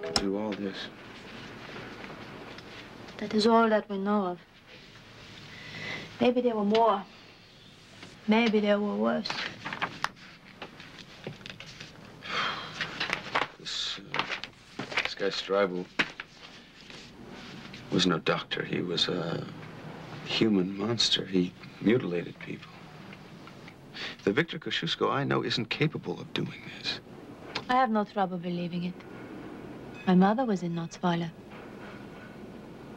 could do all this. That is all that we know of. Maybe there were more. Maybe there were worse. This guy Streibel was no doctor. He was a human monster. He mutilated people. The Victor Kosciuszko I know isn't capable of doing this. I have no trouble believing it. My mother was in Notzweiler.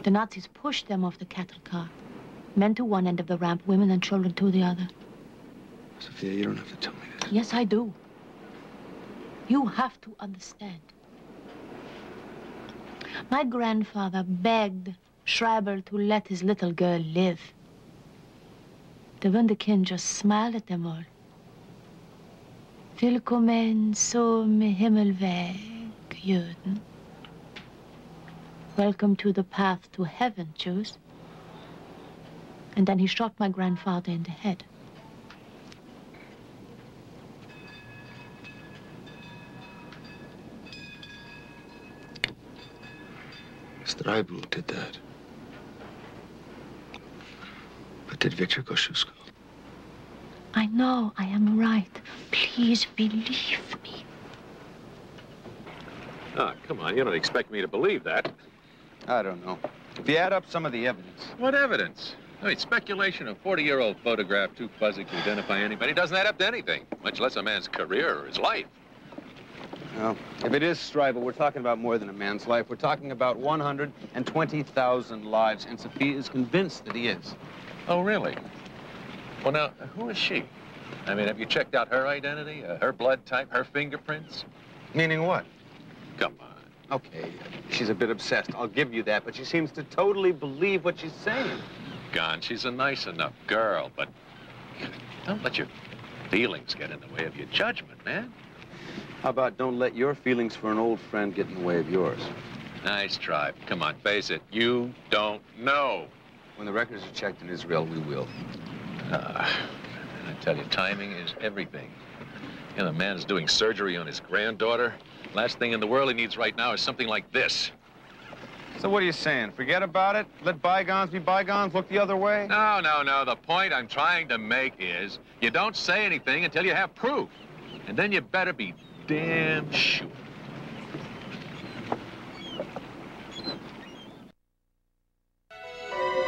The Nazis pushed them off the cattle car. Men to one end of the ramp, women and children to the other. Sophia, you don't have to tell me this. Yes, I do. You have to understand. My grandfather begged Schreiber to let his little girl live. The Wonderkind just smiled at them all. Willkommen zum Himmelweg, Juden. Welcome to the path to heaven, Jews. And then he shot my grandfather in the head. Streibel did that. But did Victor Kosciuszko? I know I am right. Please believe me. Oh, come on, you don't expect me to believe that. I don't know. If you add up some of the evidence. What evidence? I mean, speculation of 40-year-old photograph too fuzzy to identify anybody doesn't add up to anything, much less a man's career or his life. Well, if it is Streibel, we're talking about more than a man's life. We're talking about 120,000 lives, and Sophia is convinced that he is. Oh, really? Well, now, who is she? I mean, have you checked out her identity, her blood type, her fingerprints? Meaning what? Come on. Okay, she's a bit obsessed, I'll give you that, but she seems to totally believe what she's saying. Gone. She's a nice enough girl, but don't let your feelings get in the way of your judgment, man. How about don't let your feelings for an old friend get in the way of yours? Nice try. Come on, face it. You don't know. When the records are checked in Israel, we will. I tell you, timing is everything. You know, the man's doing surgery on his granddaughter. Last thing in the world he needs right now is something like this. So what are you saying? Forget about it? Let bygones be bygones? Look the other way? No, no, no. The point I'm trying to make is you don't say anything until you have proof. And then you better be damn sure.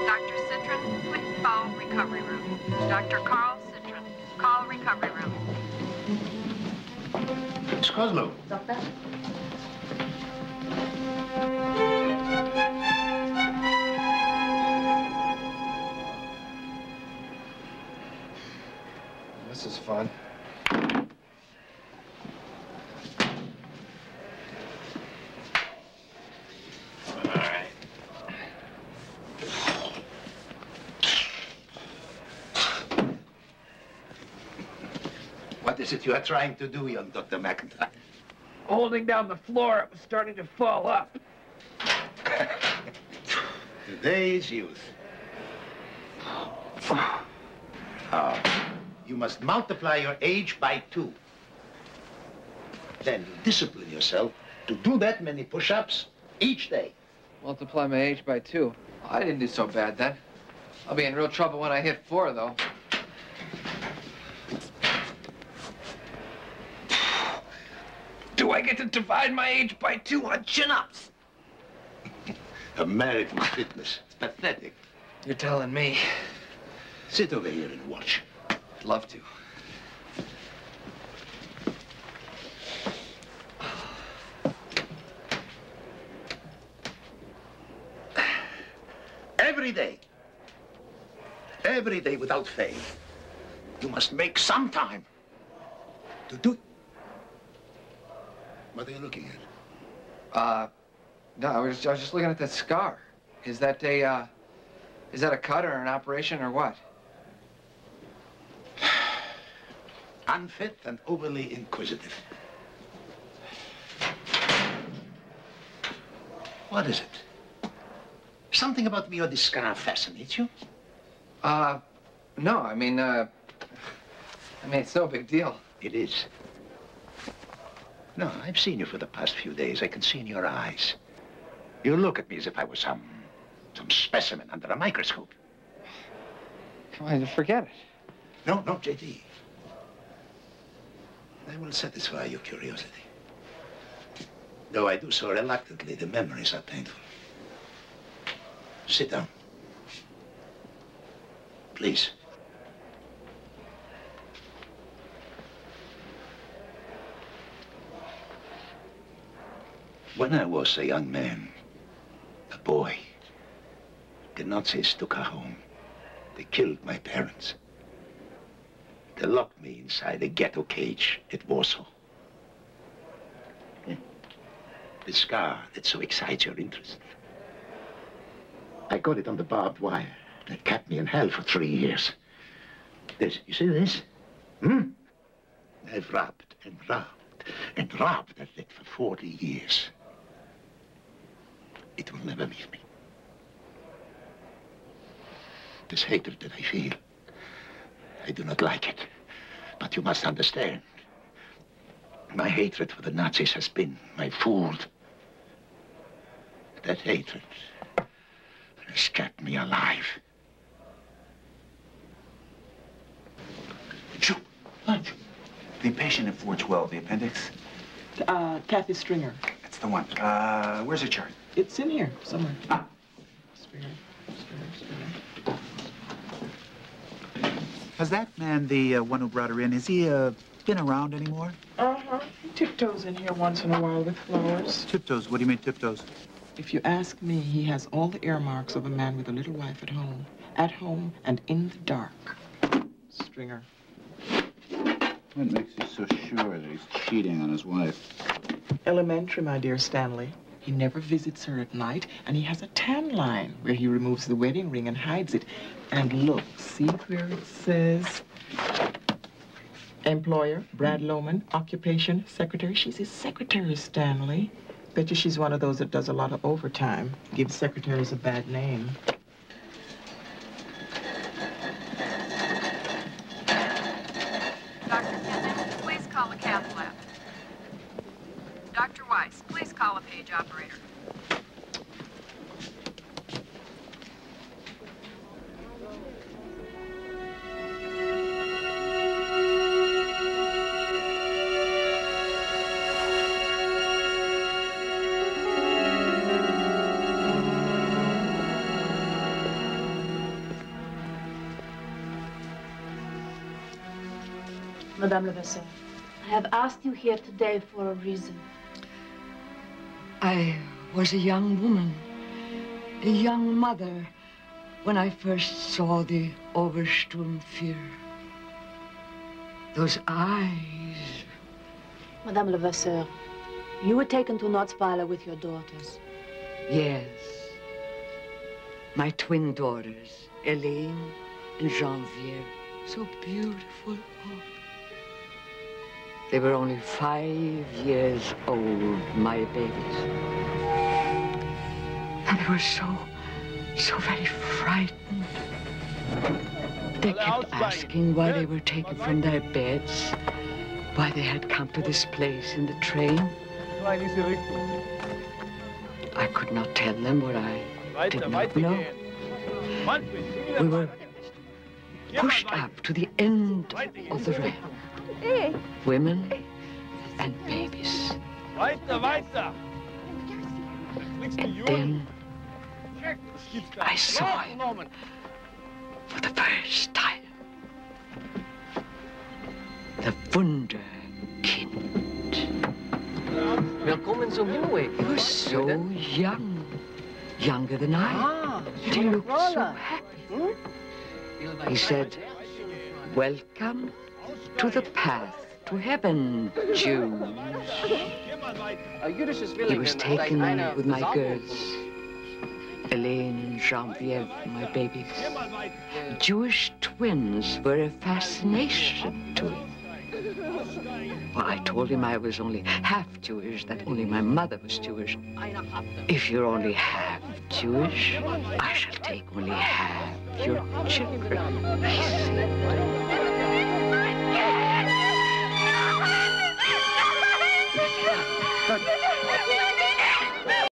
Dr. Citron, please call recovery room. Dr. Carl Citron, call recovery room. Miss Kozlow. Doctor? This is fun. What is it you are trying to do, young Dr. McIntyre? Holding down the floor, it was starting to fall up. Today's youth. You must multiply your age by 2. Then discipline yourself to do that many push-ups each day. Multiply my age by 2. I didn't do so bad then. I'll be in real trouble when I hit 4, though. Do I get to divide my age by 2 on chin-ups? American fitness. It's pathetic. You're telling me. Sit over here and watch. I'd love to. Every day without fail, you must make some time to do it. What are you looking at? No, I was just looking at that scar. Is that a cut or an operation or what? Unfit and overly inquisitive. What is it? Something about me or this scar fascinates you? No, I mean, it's no big deal. It is. No, I've seen you for the past few days. I can see in your eyes. You look at me as if I was some specimen under a microscope. Well, forget it. No, J.D. I will satisfy your curiosity. Though I do so reluctantly, the memories are painful. Sit down. Please. When I was a young man, a boy, the Nazis took her home. They killed my parents. They locked me inside a ghetto cage at Warsaw. The scar that so excites your interest. I got it on the barbed wire that kept me in hell for 3 years. This, you see this? I've rubbed and rubbed and rubbed at it for 40 years. It will never leave me. This hatred that I feel, I do not like it. But you must understand, my hatred for the Nazis has been my food. That hatred has kept me alive. Shoo! The patient at 412, the appendix? Kathy Stringer. That's the one. Where's her chart? It's in here somewhere. Ah. Stringer. Has that man, the one who brought her in, has he been around anymore? Uh-huh. He tiptoes in here once in a while with flowers. Tiptoes? What do you mean, tiptoes? If you ask me, he has all the earmarks of a man with a little wife at home. At home and in the dark. Stringer. What makes you so sure that he's cheating on his wife? Elementary, my dear Stanley. He never visits her at night, and he has a tan line where he removes the wedding ring and hides it. And look, see where it says employer, Brad Lohman, occupation, secretary. She's his secretary, Stanley. Bet you she's one of those that does a lot of overtime. Gives secretaries a bad name. Dr. Kennedy, please call the cath lab. Dr. Weiss, please call a page operator. Madame Levasseur, I have asked you here today for a reason. I was a young woman, a young mother, when I first saw the Obersturmführer. Those eyes. Madame Levasseur, you were taken to Notzweiler with your daughters. Yes. My twin daughters, Elaine and Geneviève. So beautiful. Oh. They were only 5 years old, my babies. And they were so very frightened. They kept asking why they were taken from their beds, why they had come to this place in the train. I could not tell them what I did not know. We were pushed up to the end of the ramp. Women and babies. And then I saw him for the first time. The Wonderkind. Willkommen zum Himmel. He was so young. Younger than I. And he looked so happy. He said, "Welcome to the path to heaven, Jews." He was taken with my girls, Elaine and Geneviève, my babies. Jewish twins were a fascination to him. Well, I told him I was only half Jewish, that only my mother was Jewish. If you're only half Jewish, I shall take only half your children, he said. Good.